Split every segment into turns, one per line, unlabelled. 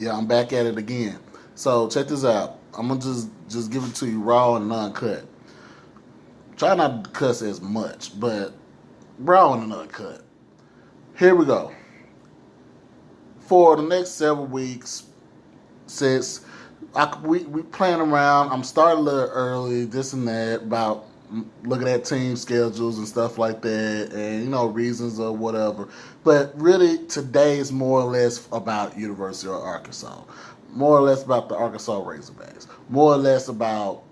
Yeah, I'm back at it again. So check this out. I'm gonna just give it to you raw and uncut. Try not to cuss as much, but raw and uncut. Here we go. For the next several weeks, since we playing around, I'm starting a little early, this and that, about looking at team schedules and stuff like that, and reasons or whatever. But really, today is more or less about University of Arkansas, more or less about the Arkansas Razorbacks, more or less about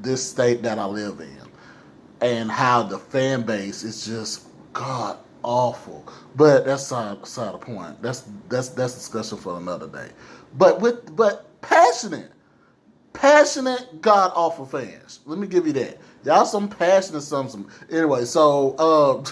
this state that I live in, and how the fan base is just god awful. But that's side the point. That's discussion for another day. But passionate god awful fans. Let me give you that. Y'all some passionate some. Anyway, so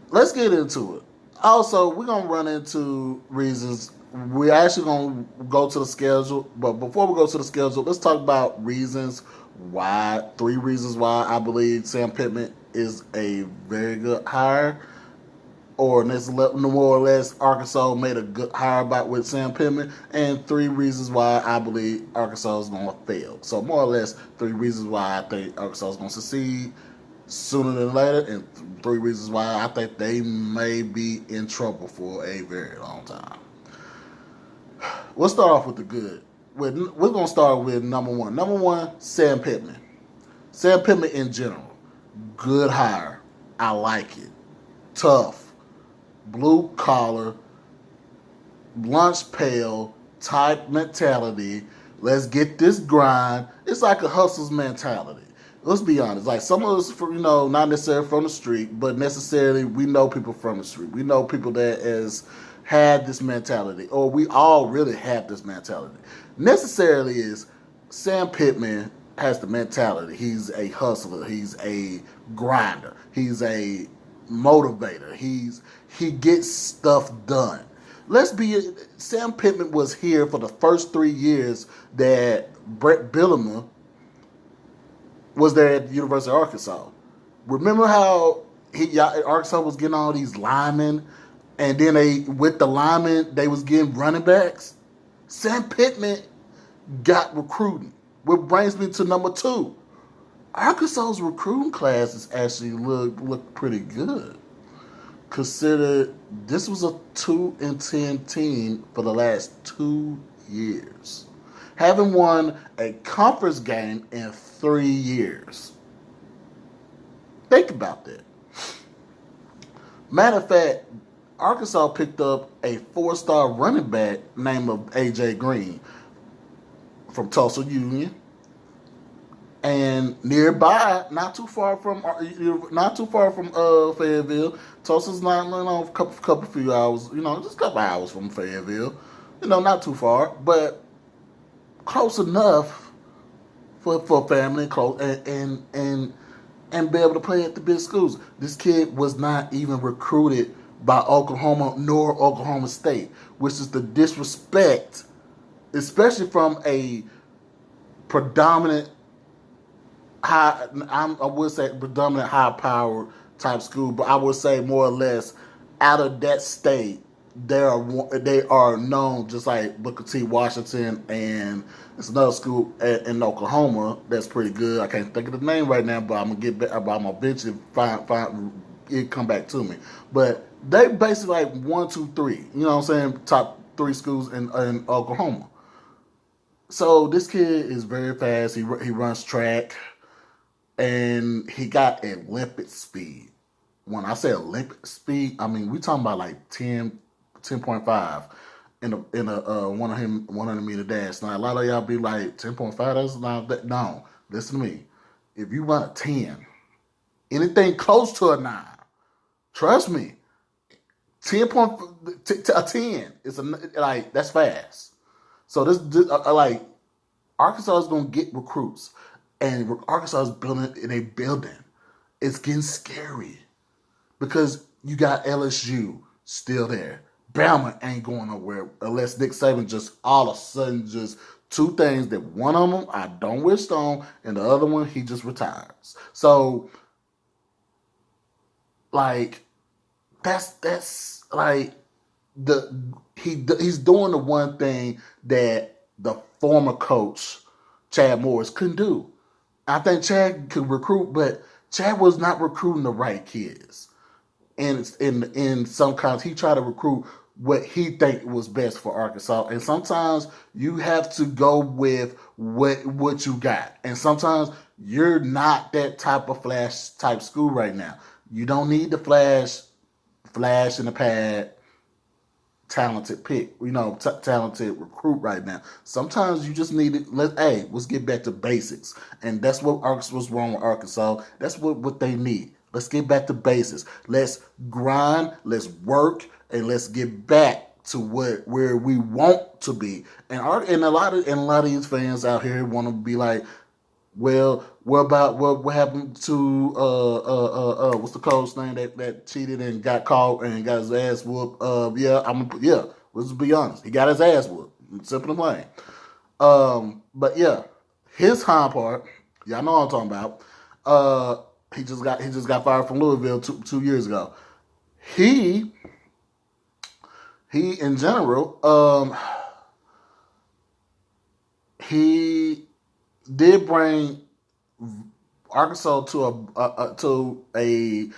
let's get into it. Also, we're gonna run into reasons. We're actually gonna go to the schedule, but before we go to the schedule, let's talk about reasons why. 3 reasons why I believe Sam Pittman is a very good hire, or more or less Arkansas made a good hire about with Sam Pittman, and 3 reasons why I believe Arkansas is going to fail. So more or less 3 reasons why I think Arkansas is going to succeed sooner than later, and 3 reasons why I think they may be in trouble for a very long time. We'll start off with the good. We're going to start with number one. Number one, Sam Pittman. Sam Pittman in general. Good hire. I like it. Tough. Blue collar. Lunch pail type mentality. Let's get this grind. It's like a hustler's mentality. Let's be honest. Like some of us, not necessarily from the street, but necessarily we know people from the street. We know people that has had this mentality, or we all really have this mentality. Necessarily is Sam Pittman has the mentality. He's a hustler. He's a grinder. He's a motivator. He gets stuff done. Sam Pittman was here for the first 3 years that Brett Bielema was there at the University of Arkansas. Remember how Arkansas was getting all these linemen, and then with the linemen they was getting running backs? Sam Pittman got recruiting, which brings me to number 2. Arkansas's recruiting classes actually look pretty good. Consider this was a 2-10 team for the last 2 years, having won a conference game in 3 years. Think about that. Matter of fact, Arkansas picked up a 4-star running back named AJ Green from Tulsa Union, and nearby, not too far from Fayetteville. Tulsa's not a couple few hours, just a couple hours from Fayetteville. Not too far, but close enough for family, close and be able to play at the big schools. This kid was not even recruited by Oklahoma nor Oklahoma State, which is the disrespect, especially from a predominant I would say predominant high-powered type school, but I would say more or less out of that state, they are known, just like Booker T. Washington, and it's another school in Oklahoma that's pretty good. I can't think of the name right now, but I'm gonna get back. I'm gonna eventually find it come back to me. But they basically like 1, 2, 3. You know what I'm saying? Top 3 schools in Oklahoma. So this kid is very fast. He runs track, and he got Olympic speed. When I say Olympic speed, I mean we talking about like 10.5 in a 100-meter dash. Now a lot of y'all be like 10.5. That's not that. No, listen to me. If you run a 10, anything close to a 9, trust me, 10 is like that's fast. So this like Arkansas is gonna get recruits, and Arkansas is building in a building. It's getting scary because you got LSU still there. Bama ain't going nowhere unless Nick Saban just all of a sudden just 2 things that one of them I don't wish on, and the other one he just retires. So like that's like he's doing the one thing that the former coach Chad Morris couldn't do. I think Chad could recruit, but Chad was not recruiting the right kids. And in some kinds, he tried to recruit what he think was best for Arkansas. And sometimes you have to go with what you got. And sometimes you're not that type of flash type school right now. You don't need the flash in the pad talented pick, talented recruit right now. Sometimes you just need it. Let's get back to basics, and that's what's wrong with Arkansas. That's what they need. Let's get back to basics. Let's grind. Let's work, and let's get back to where we want to be. And a lot of these fans out here want to be like, well, what happened to what's the coach name that cheated and got caught and got his ass whooped? Let's be honest, he got his ass whooped. Simple and plain. But yeah, his hind part, y'all know what I'm talking about. He just got fired from Louisville 2 years ago. He in general, he did bring Arkansas to a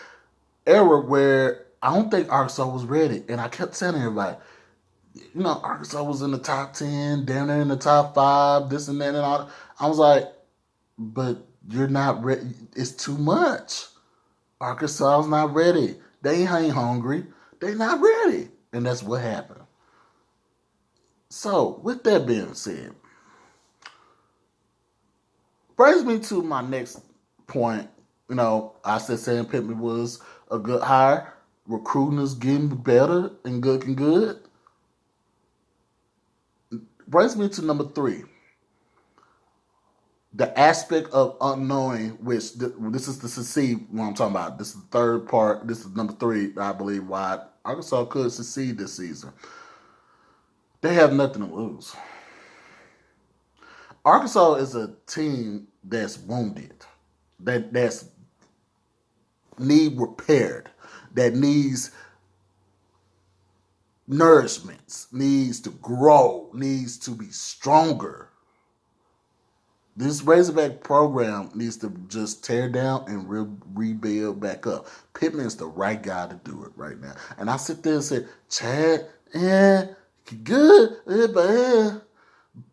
era where I don't think Arkansas was ready, and I kept telling everybody, Arkansas was in the top 10, down there in the top 5, this and that, and all. I was like, but you're not ready. It's too much. Arkansas is not ready. They ain't hungry. They not ready, and that's what happened. So, with that being said, brings me to my next point. I said Sam Pittman was a good hire. Recruiting is getting better and good. Brings me to number 3. The aspect of unknowing, which this is to succeed, what I'm talking about. This is the third part. This is number 3, I believe, why Arkansas could succeed this season. They have nothing to lose. Arkansas is a team that's wounded, that's need repaired, that needs nourishments, needs to grow, needs to be stronger. This Razorback program needs to just tear down and rebuild back up. Pittman's the right guy to do it right now. And I sit there and say, Chad, good, but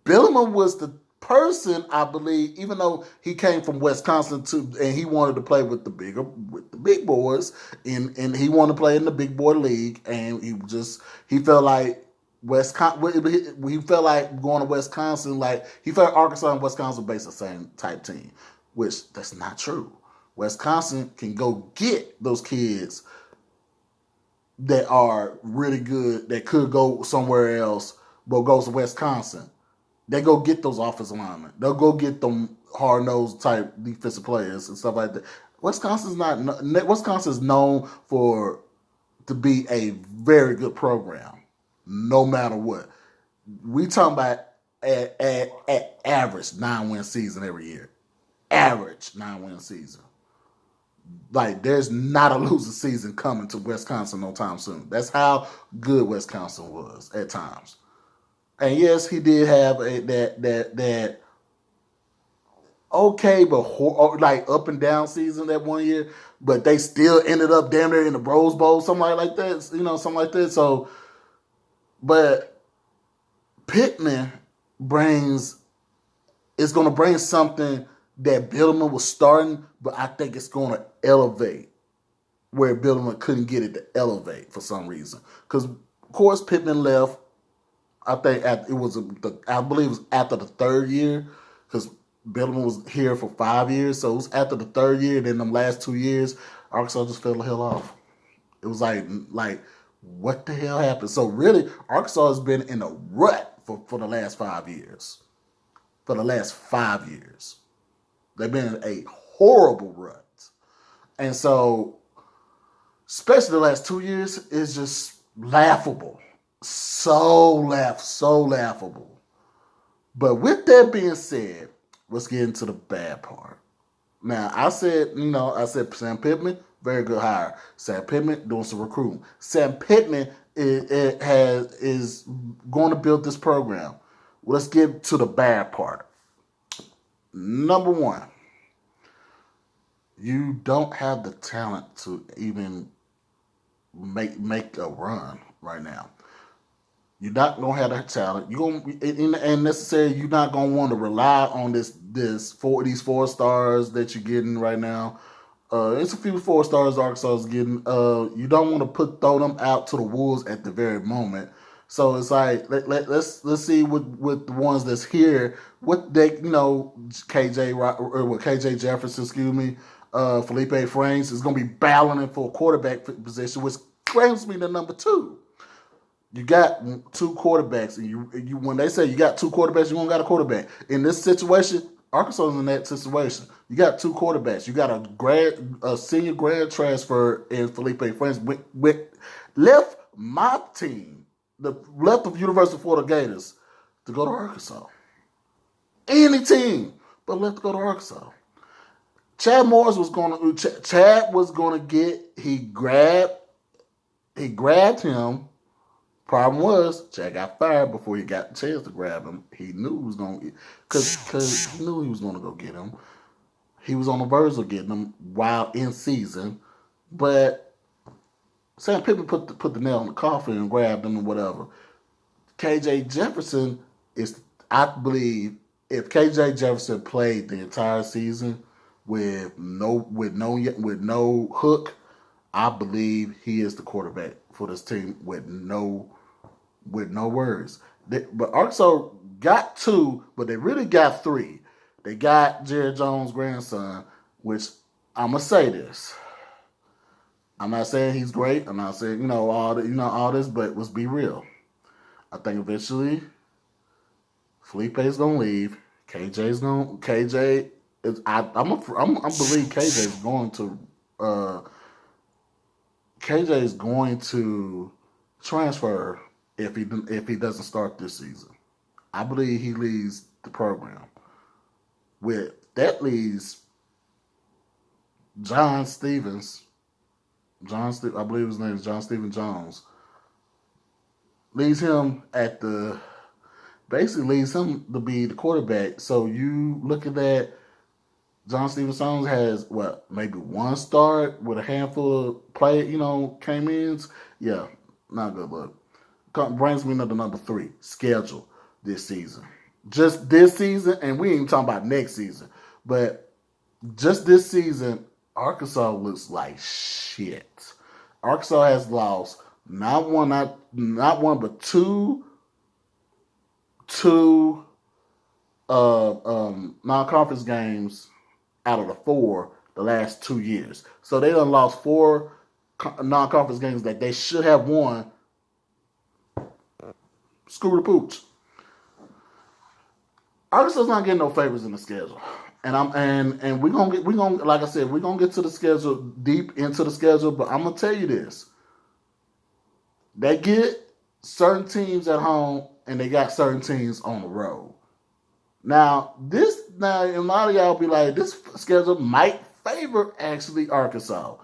Bielema was the person, I believe, even though he came from Wisconsin and he wanted to play with the big boys, and he wanted to play in the big boy league, and he felt like he felt like going to Wisconsin, like he felt Arkansas and Wisconsin based the same type team, which that's not true. Wisconsin can go get those kids that are really good, that could go somewhere else, but goes to Wisconsin. They go get those offensive linemen. They'll go get them hard-nosed type defensive players and stuff like that. Wisconsin's known to be a very good program, no matter what. We talking about at average 9-win season every year. Average 9-win season. Like, there's not a losing season coming to Wisconsin no time soon. That's how good Wisconsin was at times. And yes, he did have that okay, but like up and down season that one year. But they still ended up damn near in the Rose Bowl, something like that. Something like that. So, but Pittman is going to bring something that Bielema was starting, but I think it's going to elevate where Bielema couldn't get it to elevate for some reason. Because of course Pittman left. I think I believe it was after the 3rd year, because Bielema was here for 5 years, so it was after the 3rd year. And then them last 2 years, Arkansas just fell the hell off. It was like what the hell happened? So really, Arkansas has been in a rut for the last 5 years. For the last 5 years, they've been in a horrible rut, and so especially the last 2 years is just laughable. So laughable. But with that being said, let's get into the bad part. Now, I said Sam Pittman, very good hire. Sam Pittman doing some recruiting. Sam Pittman is going to build this program. Let's get to the bad part. Number one, you don't have the talent to even make a run right now. You're not gonna have that talent. You're gonna and necessarily you're not gonna want to rely on these 4 stars that you're getting right now. It's a few 4 stars Arkansas is getting. You don't want to throw them out to the wolves at the very moment. So it's like let's see with the ones that's here. What they KJ Jefferson, excuse me, Felipe Franks is going to be battling for a quarterback position, which brings me to number 2. You got 2 quarterbacks, and you when they say you got 2 quarterbacks, you don't got a quarterback. In this situation, Arkansas is in that situation. You got 2 quarterbacks. You got a senior grad transfer in Felipe Franks left my team, left of University of Florida Gators, to go to Arkansas. Any team, but left to go to Arkansas. Chad was going to get. He grabbed him. Problem was, Chad got fired before he got a chance to grab him. He knew he was going to, because he knew he was going to go get him. He was on the verge of getting him while in season, but Sam Pittman put the nail in the coffin and grabbed him and whatever. KJ Jefferson is, I believe, if KJ Jefferson played the entire season with no hook, I believe he is the quarterback for this team with no words. But Arkansas got 2, but they really got 3. They got Jerry Jones' grandson, which I'm gonna say this. I'm not saying he's great. I'm not saying all this, but let's be real. I think eventually Felipe's gonna leave. I believe KJ is going to transfer if he doesn't start this season. I believe he leaves the program. That leaves John Stevens. I believe his name is John Stephen Jones. Leaves him basically leaves him to be the quarterback. So you look at that. John Stephen Jones has maybe 1 start with a handful of came ins. Yeah, not good luck. Brings me to number 3, schedule this season. Just this season, and we ain't even talking about next season, but just this season, Arkansas looks like shit. Arkansas has lost not one, but two non-conference games out of the 4 the last 2 years. So they done lost 4 non-conference games that they should have won. Screw the pooch. Arkansas's not getting no favors in the schedule. And we're gonna like I said, we're gonna get to the schedule, deep into the schedule, but I'm gonna tell you this. They get certain teams at home and they got certain teams on the road. Now, a lot of y'all be like, this schedule might favor actually Arkansas.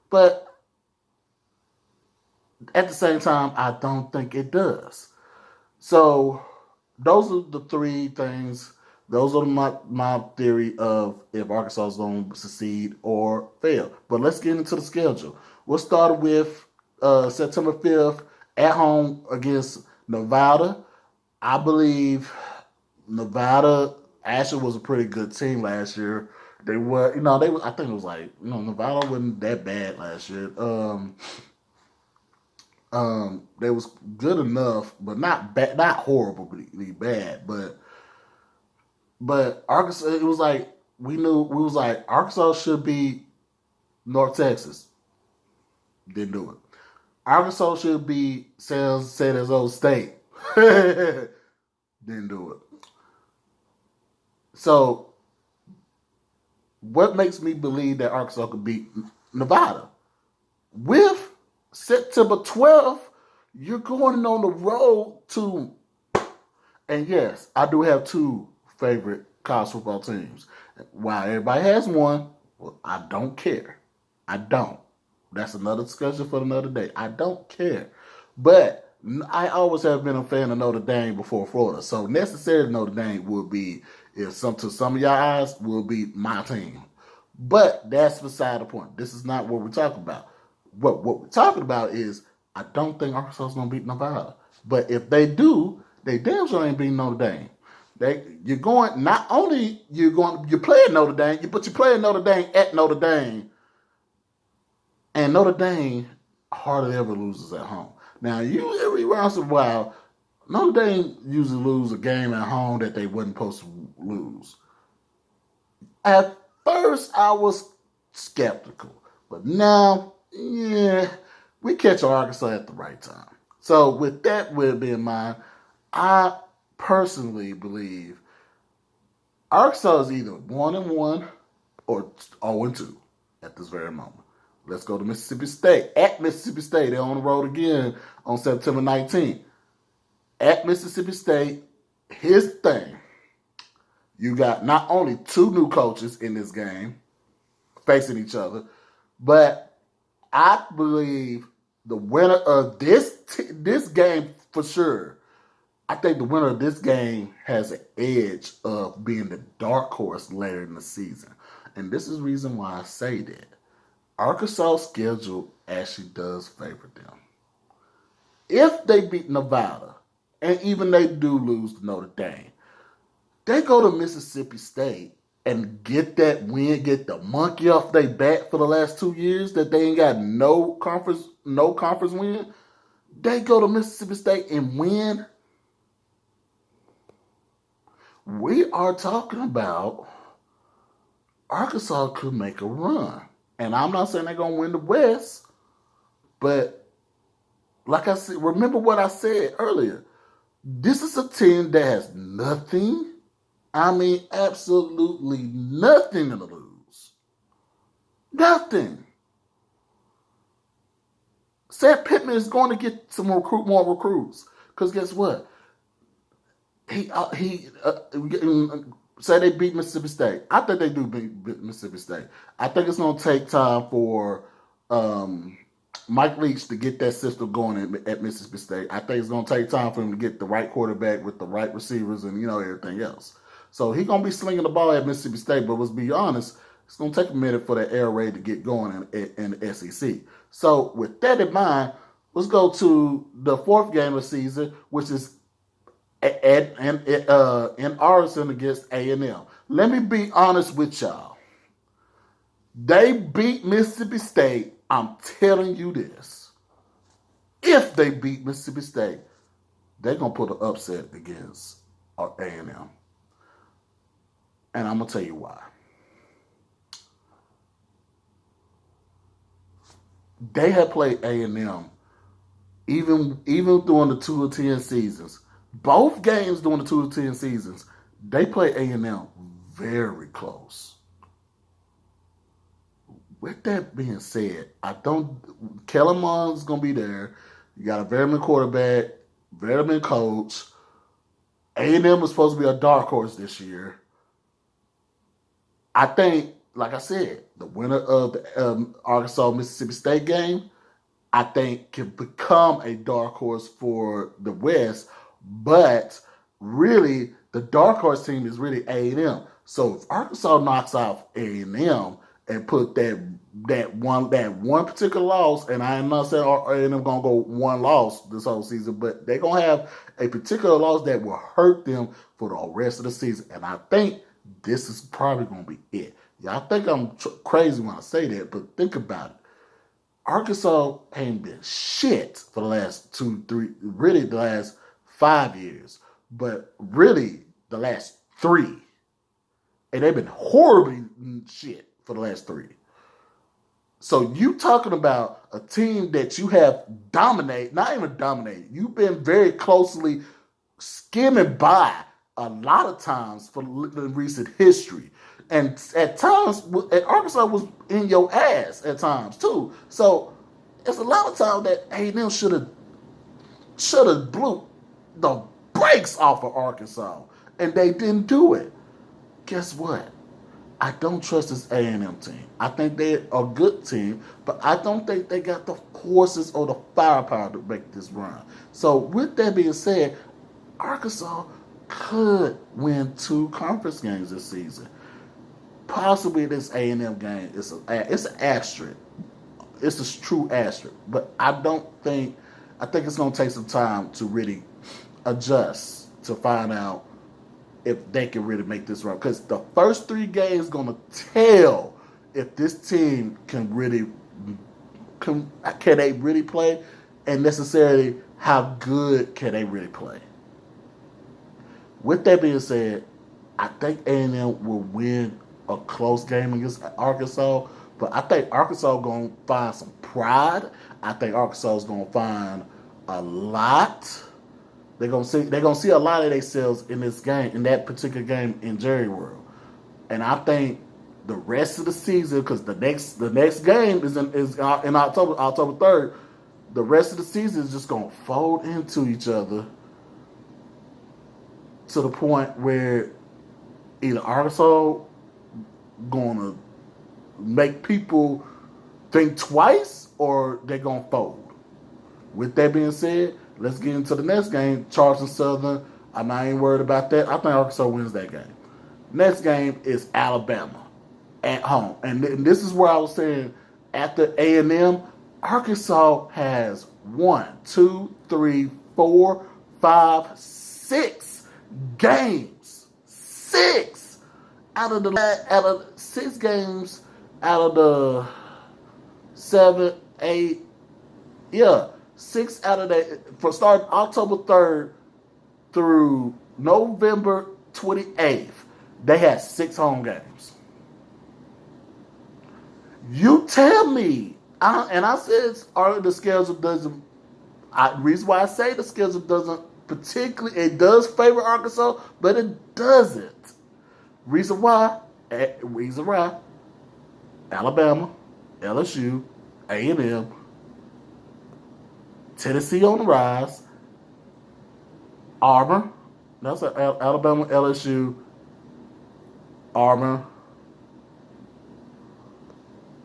But at the same time, I don't think it does. So those are the 3 things. Those are my theory of if Arkansas is going to succeed or fail. But let's get into the schedule. We'll start with September 5th at home against Nevada. I believe Nevada actually was a pretty good team last year. They were, I think it was Nevada wasn't that bad last year. They was good enough, but not bad, not horribly bad. But Arkansas, it was like Arkansas should be North Texas. Didn't do it. Arkansas should be San Jose State. Didn't do it. So, what makes me believe that Arkansas could beat Nevada? With September 12th, you're going on the road to, and yes, I do have 2 favorite college football teams. While everybody has one, well, I don't care. I don't. That's another discussion for another day. I don't care. But I always have been a fan of Notre Dame before Florida. So necessarily Notre Dame will be, if some to some of y'all eyes, will be my team. But that's beside the point. This is not what we're talking about. What we're talking about is I don't think Arkansas is going to beat Nevada. But if they do, they damn sure ain't beating Notre Dame. You're going, not only you're playing Notre Dame, but you're playing Notre Dame at Notre Dame. And Notre Dame hardly ever loses at home. Now, every once in a while, Notre Dame usually lose a game at home that they wasn't supposed to lose. At first, I was skeptical. But now, yeah, we catch Arkansas at the right time. So with that being in mind, I personally believe Arkansas is either 1-1 or 0-2 at this very moment. Let's go to Mississippi State. At Mississippi State, they're on the road again on September 19th. At Mississippi State, here's the thing. You got not only two new coaches in this game facing each other, but I believe the winner of this game for sure, I think the winner of this game has an edge of being the dark horse later in the season. And this is the reason why I say that. Arkansas' schedule actually does favor them. If they beat Nevada, and even they do lose to Notre Dame, they go to Mississippi State and get that win, get the monkey off their back for the last 2 years that they ain't got no conference win. They go to Mississippi State and win. We are talking about Arkansas could make a run. And I'm not saying they're going to win the West, but like I said, remember what I said earlier. This is a team that has nothing, I mean absolutely nothing to lose. Nothing. Sam Pittman is going to get more recruits. Because guess what? Say they beat Mississippi State. I think they do beat Mississippi State. I think it's going to take time for Mike Leach to get that system going at Mississippi State. I think it's going to take time for him to get the right quarterback with the right receivers and, everything else. So he's going to be slinging the ball at Mississippi State, but let's be honest, it's going to take a minute for the air raid to get going in the SEC. So with that in mind, let's go to the fourth game of the season, which is in Arlington against A&M. Let me be honest with y'all. They beat Mississippi State. I'm telling you this. If they beat Mississippi State, they're going to put an upset against A&M. And I'm going to tell you why. They have played A&M even during the 2 of 10 seasons. Both games during the 2 of 10 seasons, they play A&M very close. With that being said, Kellen Mond's going to be there. You got a veteran quarterback, veteran coach. A&M is supposed to be a dark horse this year. I think, like I said, the winner of the Arkansas-Mississippi State game, I think can become a dark horse for the West. But really, the dark horse team is really A&M. So if Arkansas knocks off A&M and put that one particular loss, and I am not saying A&M going to go one loss this whole season, but they're going to have a particular loss that will hurt them for the rest of the season. And I think this is probably going to be it. Y'all think I'm crazy when I say that, but think about it. Arkansas ain't been shit for the last 2, 3, really the last 5 years, but really the last 3. And they've been horribly shit for the last 3. So you talking about a team that you have dominated, not even dominated, you've been very closely skimming by a lot of times for recent history. And at times, Arkansas was in your ass at times too. So it's a lot of times that A&M should have blew the brakes off of Arkansas, and they didn't do it. Guess what? I don't trust this A&M team. I think they're a good team, but I don't think they got the horses or the firepower to make this run. So with that being said, Arkansas could win 2 conference games this season. Possibly this A&M game is it's an asterisk. It's a true asterisk. But I think it's going to take some time to really adjust to find out if they can really make this run. Because the first 3 games going to tell if this team can they really play, and necessarily how good can they really play. With that being said, I think A&M will win a close game against Arkansas, but I think Arkansas is going to find some pride. I think Arkansas is going to find a lot. They're gonna see a lot of themselves in this game, in that particular game in Jerry World, and I think the rest of the season, because the next game is in October 3rd. The rest of the season is just gonna fold into each other to the point where either Arkansas gonna make people think twice or they're gonna fold. With that being said, let's get into the next game, Charleston Southern. I'm not even worried about that. I think Arkansas wins that game. Next game is Alabama at home. And this is where I was saying, after A&M, Arkansas has 1, 2, 3, 4, 5, 6 games. 6 out of 6 games out of the 7, 8. Yeah. 6 out of that, for starting October 3rd through November 28th, they had 6 home games. You tell me, I said the schedule doesn't, the reason why I say the schedule doesn't particularly, it does favor Arkansas, but it doesn't. Reason why, Alabama, LSU, A&M, Tennessee on the rise, Auburn, that's Alabama, LSU, Auburn,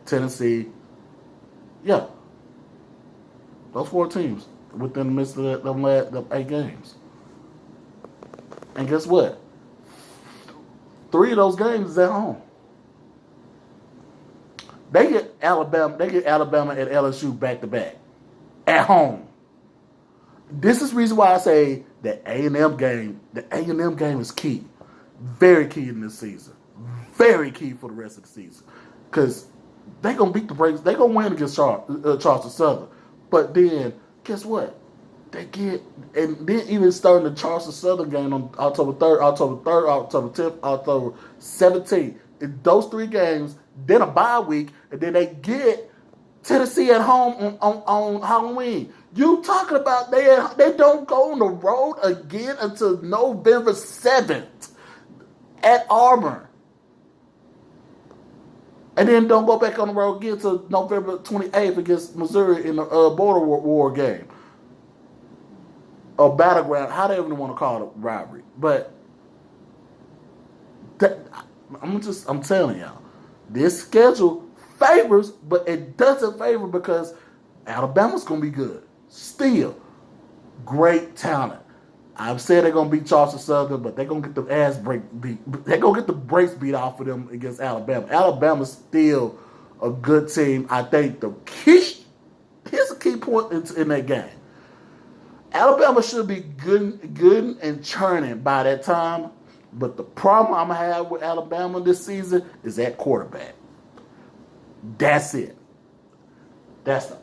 Tennessee. Yeah. Those 4 teams within the midst of them 8 games. And guess what? 3 of those games is at home. They get Alabama and LSU back to back. At home. This is the reason why I say the A&M game is key. Very key in this season. Very key for the rest of the season. Because they're going to beat the brakes. They're going to win against Charleston Southern. But then, guess what? And then even starting the Charleston Southern game on October 3rd, October 10th, October 17th. In those 3 games, then a bye week, and then they get Tennessee at home on Halloween. You talking about they don't go on the road again until November 7th at Auburn. And then don't go back on the road again until November 28th against Missouri in the border war game. Or battleground, how they even want to call it, rivalry. But I'm telling y'all, this schedule favors, but it doesn't favor because Alabama's going to be good. Still, great talent. I've said they're going to beat Charleston Southern, but they're going to get they're going to get the brakes beat off of them against Alabama. Alabama's still a good team. I think here's a key point in that game. Alabama should be good and churning by that time, but the problem I'm going to have with Alabama this season is at quarterback. That's it. That's the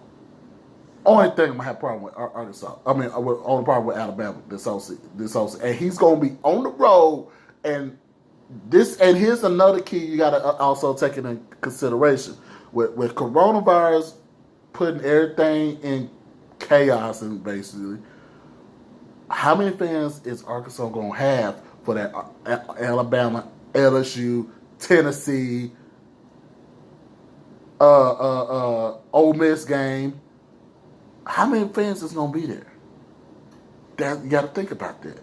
only thing I'm going to have a problem with Arkansas. Only problem with Alabama this whole season. And he's going to be on the road. And here's another key you got to also take into consideration. With coronavirus putting everything in chaos, and basically, how many fans is Arkansas going to have for that Alabama, LSU, Tennessee, Ole Miss game? How many fans is going to be there? You got to think about that.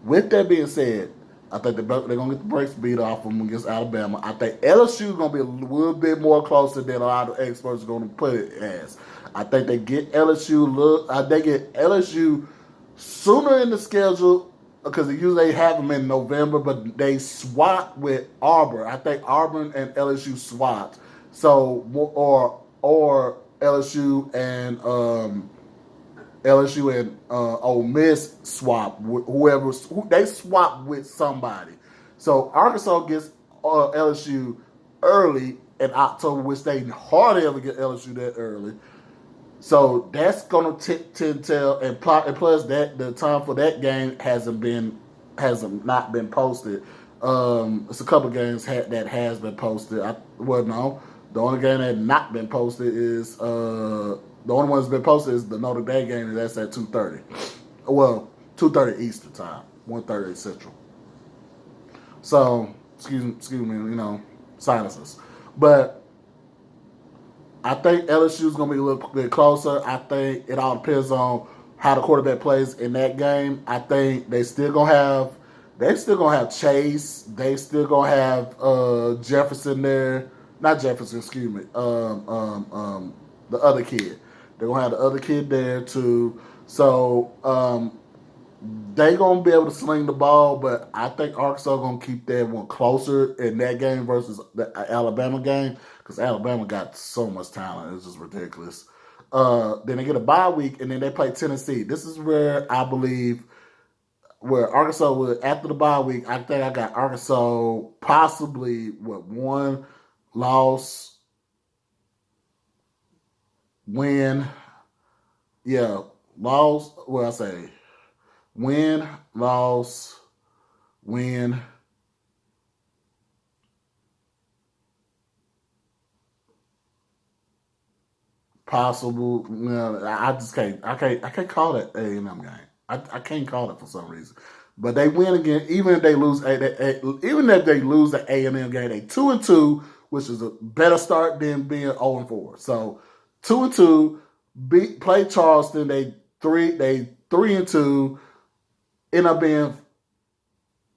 With that being said, I think they're going to get the brakes beat off them against Alabama. I think LSU is going to be a little bit more closer than a lot of experts are going to put it as. I think they get LSU. They get LSU sooner in the schedule because usually they have them in November, but they swap with Auburn. I think Auburn and LSU swapped. So or LSU and Ole Miss swap they swap with somebody. So Arkansas gets LSU early in October, which they hardly ever get LSU that early. So that's gonna tell, and plus that the time for that game hasn't not been posted. It's a couple games that has been posted. No, the only game that not been posted is the only one that's been posted is the Notre Dame game, and that's at 2:30. Well, 2:30 Eastern time, 1:30 Central. So excuse me, sinuses, but I think LSU is going to be a little bit closer. I think it all depends on how the quarterback plays in that game. I think they still going to have Chase. They still going to have Jefferson there. Not Jefferson, excuse me. The other kid. They're going to have the other kid there too. So they're going to be able to sling the ball, but I think Arkansas going to keep that one closer in that game versus the Alabama game because Alabama got so much talent. It's just ridiculous. Then they get a bye week, and then they play Tennessee. This is where I believe where Arkansas will, after the bye week, I think I got Arkansas possibly, one loss, win. Yeah, loss, what I say? Win, loss, win. Possible. I just can't. I can't call that A&M game. I can't call it for some reason. But they win again. Even if they lose, the A&M game, they 2-2, which is a better start than being 0-4. So 2-2, play Charleston. They 3-2. End up being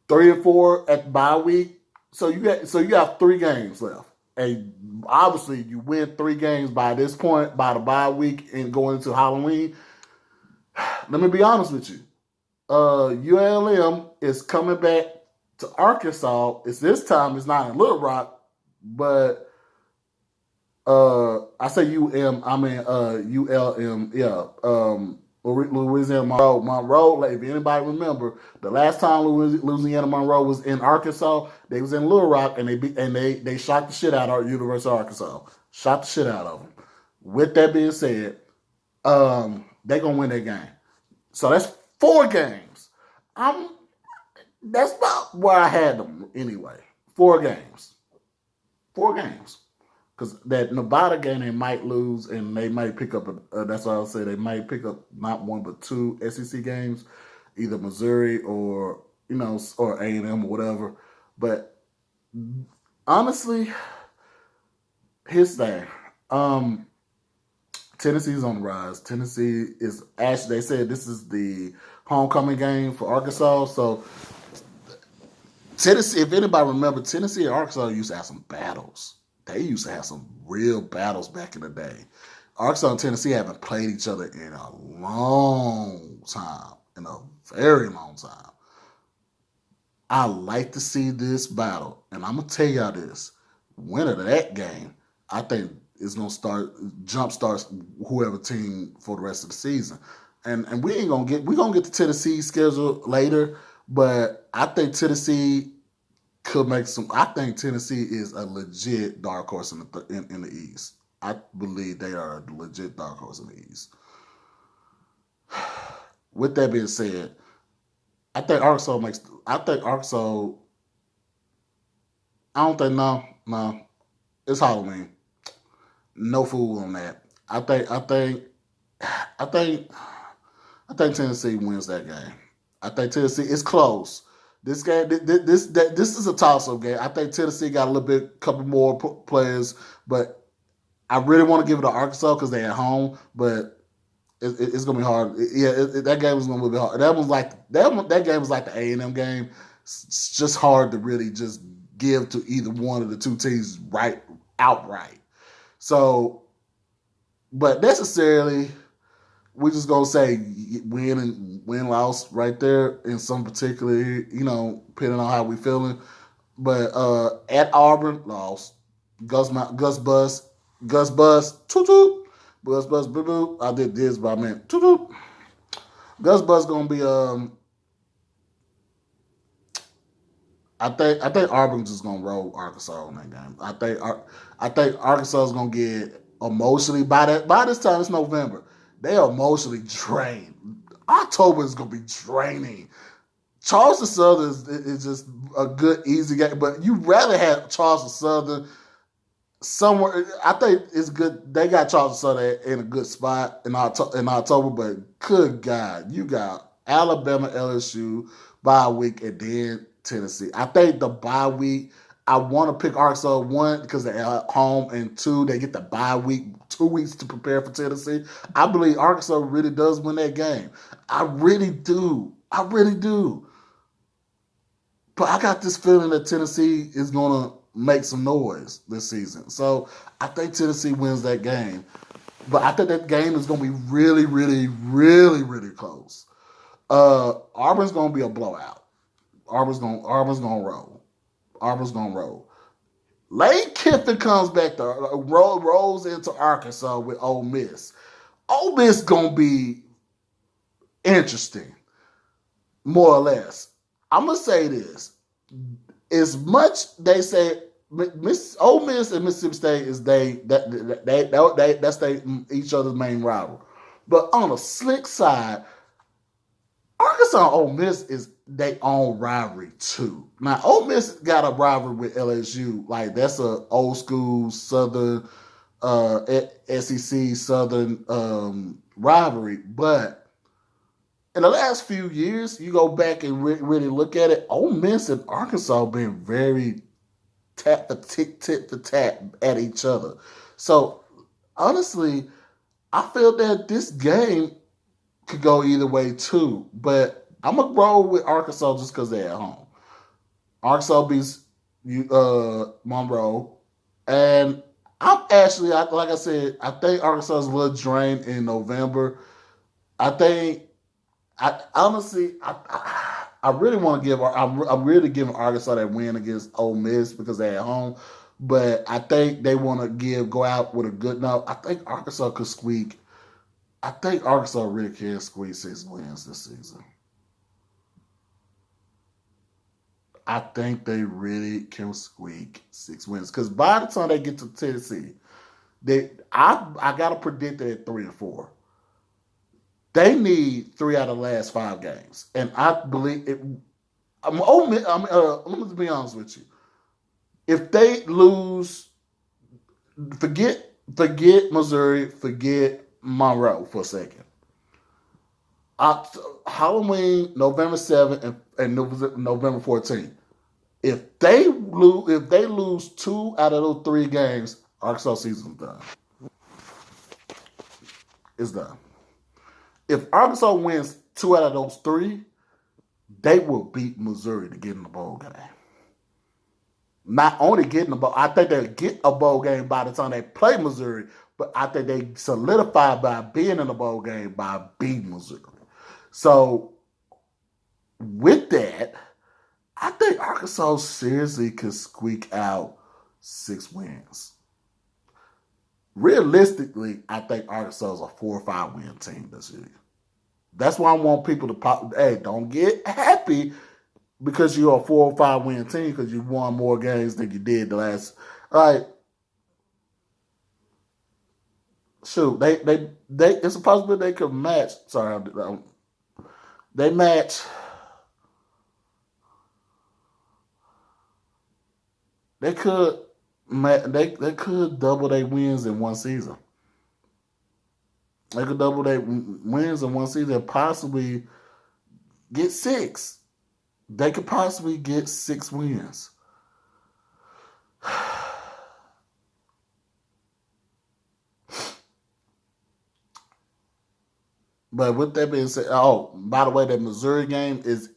3-4 at the bye week. So you got 3 games left. And obviously, you win 3 games by this point, by the bye week and going into Halloween. Let me be honest with you. ULM is coming back to Arkansas. This time it's not in Little Rock, but I say UM, I mean ULM, yeah. Louisiana Monroe. If anybody remember, the last time Louisiana Monroe was in Arkansas, they was in Little Rock, and they shot the shit out of University of Arkansas. Shot the shit out of them. With that being said, they gonna win that game. So that's 4 games. That's about where I had them anyway. 4 games. 4 games. Because that Nevada game they might lose, and they might pick up. That's why I'll say they might pick up not 1 but 2 SEC games, either Missouri or or A&M or whatever. But honestly, here's the thing. Tennessee's on the rise. Tennessee is actually. They said this is the homecoming game for Arkansas. So Tennessee, if anybody remember, Tennessee and Arkansas used to have some battles. They used to have some real battles back in the day. Arkansas and Tennessee haven't played each other in a long time, in a very long time. I like to see this battle, and I'm gonna tell y'all this: winner of that game, I think is gonna jumpstart whoever team for the rest of the season. And we're gonna get the Tennessee schedule later, but I think Tennessee could make some. I think Tennessee is a legit dark horse in the East. I believe they are a legit dark horse in the East. With that being said, I think Arkansas. I don't think no. It's Halloween. No fool on that. I think Tennessee wins that game. I think Tennessee is close. This game, this is a toss-up game. I think Tennessee got a little bit, couple more players, but I really want to give it to Arkansas because they're at home. But it's gonna be hard. That game is gonna be hard. That game was like the A&M game. It's just hard to really just give to either one of the two teams right outright. So, but necessarily, we're just gonna say win and win loss right there in some particular, depending on how we feeling. But at Auburn, lost. Gus Bus, toot toot. Gus Bus, boo boo. I did this, but I meant toot toot. Gus Bus gonna be I think Auburn's just gonna roll Arkansas in that game. I think Arkansas is gonna get emotionally by this time it's November. They are emotionally drained. October is gonna be draining. Charleston Southern is just a good easy game, but you rather have Charleston Southern somewhere. I think it's good. They got Charleston Southern in a good spot in October, but good God, you got Alabama, LSU bye week, and then Tennessee. I think the bye week. I want to pick Arkansas, one, because they're at home, and two, they get the bye week, 2 weeks to prepare for Tennessee. I believe Arkansas really does win that game. I really do. I really do. But I got this feeling that Tennessee is going to make some noise this season. So I think Tennessee wins that game. But I think that game is going to be really, really, really, really close. Auburn's going to be a blowout. Auburn's going to roll. Auburn's going to roll. Lane Kiffin comes back to rolls into Arkansas with Ole Miss. Ole Miss going to be interesting, more or less. I'm going to say this. As much they say Ole Miss and Mississippi State is that's each other's main rival. But on the slick side, Arkansas and Ole Miss is their own rivalry too. Now Ole Miss got a rivalry with LSU, like that's a old school Southern SEC Southern rivalry. But in the last few years, you go back and really look at it, Ole Miss and Arkansas been very tit for tat at each other. So honestly, I feel that this game could go either way too. But I'm gonna roll with Arkansas just because they're at home. Arkansas beats Monroe, and I'm actually, like I said, I think Arkansas is a little drained in November. I honestly, I really want to give. I'm really giving Arkansas that win against Ole Miss because they're at home, but I think they want to go out with a good note. I think Arkansas could squeak. I think Arkansas really can squeak 6 wins this season. I think they really can squeak 6 wins because by the time they get to Tennessee, I gotta predict it at 3-4. They need 3 out of the last 5 games, and I believe it. Let me be honest with you. If they lose, forget Missouri, forget Monroe for a second. Halloween, November 7th and November 14th. If they lose 2 out of those 3 games, Arkansas season's done. It's done. If Arkansas wins 2 out of those 3, they will beat Missouri to get in the bowl game. Not only getting the bowl, I think they'll get a bowl game by the time they play Missouri, but I think they solidify by being in the bowl game by beating Missouri. So, with that, I think Arkansas seriously could squeak out 6 wins. Realistically, I think Arkansas is a 4 or 5 win team this year. That's why I want people to pop. Hey, don't get happy because you're a 4 or 5 win team because you won more games than you did the last. All right. Shoot, they it's a possibility they could match. Sorry, they match. They could double their wins in one season. They could double their wins in one season and possibly get 6. They could possibly get 6 wins. But with that being said, oh, by the way, that Missouri game is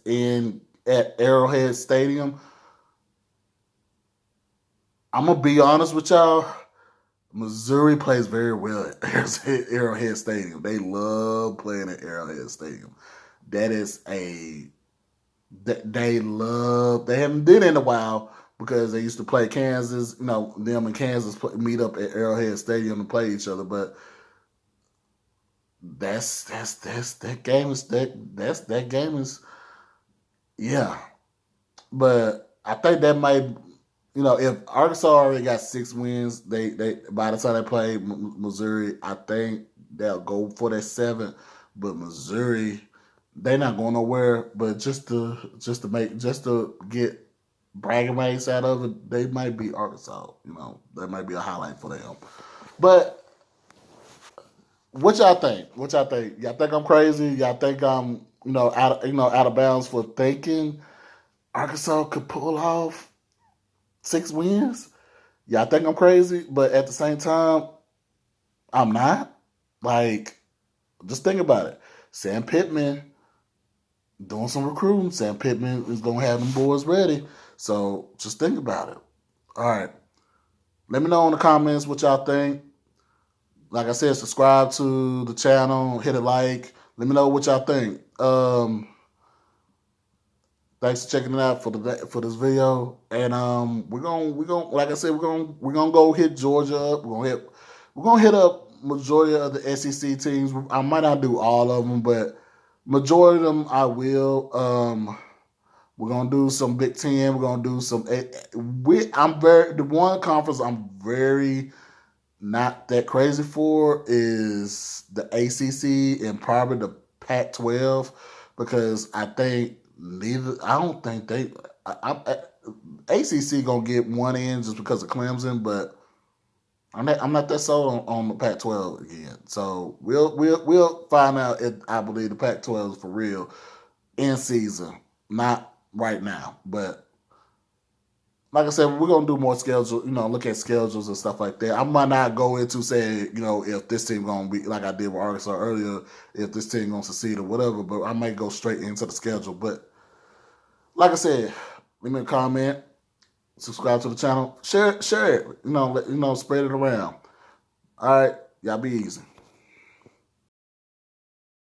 in at Arrowhead Stadium. I'm gonna be honest with y'all. Missouri plays very well at Arrowhead Stadium. They love playing at Arrowhead Stadium. That is a that they love. They haven't did it in a while because they used to play Kansas. You know, them and Kansas meet up at Arrowhead Stadium to play each other. But that game is that game is yeah. But I think that might, if Arkansas already got 6 wins, they by the time they play Missouri, I think they'll go for that 7. But Missouri, they not going nowhere. But just to get bragging rights out of it, they might be Arkansas. That might be a highlight for them. But what y'all think? What y'all think? Y'all think I'm crazy? Y'all think I'm out of bounds for thinking Arkansas could pull off 6 wins? Y'all think I'm crazy, but at the same time, I'm not. Like, just think about it. Sam Pittman doing some recruiting. Sam Pittman is gonna have them boys ready. So just think about it. All right. Let me know in the comments what y'all think. Like I said, subscribe to the channel, hit a like. Let me know what y'all think. Thanks for checking it out for this video. And we're gonna like I said, we're gonna go hit Georgia up. We're gonna hit up majority of the SEC teams. I might not do all of them, but majority of them I will. We're gonna do some Big Ten. We're gonna do some. The one conference I'm very not that crazy for is the ACC and probably the Pac-12 because I think I don't think ACC gonna get one in just because of Clemson, but I'm not that sold on the Pac-12 again. So we'll find out if I believe the Pac-12 is for real in season, not right now, but. Like I said, we're gonna do more schedule, look at schedules and stuff like that. I might not go into saying, if this team gonna be like I did with Arkansas earlier, if this team gonna succeed or whatever, but I might go straight into the schedule. But like I said, leave me a comment, subscribe to the channel, share it, spread it around. All right, y'all be easy.